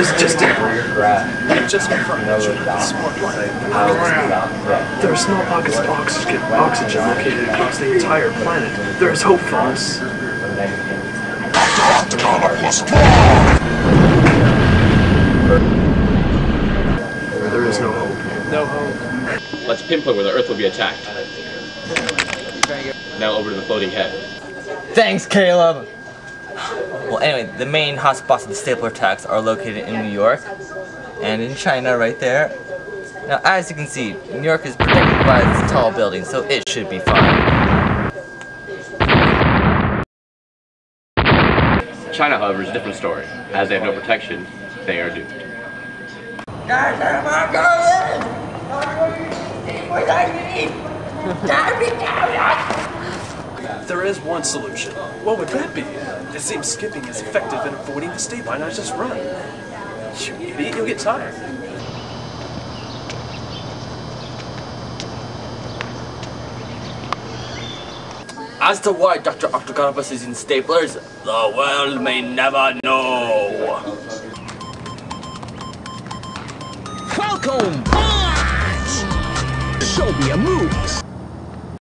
This is just adjustment for small planet. There are small pockets of oxygen located across the entire planet. There is hope for us. There is no hope. No hope. Let's pinpoint where the Earth will be attacked. Now over to the floating head. Thanks, Caleb! Well, anyway, the main hotspots of the stapler attacks are located in New York and in China right there. Now, as you can see, New York is protected by this tall building, so it should be fine. China, however, is a different story. As they have no protection, they are doomed. There is one solution. What would that be? It seems skipping is effective in avoiding the state. Why not just run? You idiot, you'll get tired. As to why Dr. Octoctopus is in staplers, the world may never know. Welcome! Show me your moves!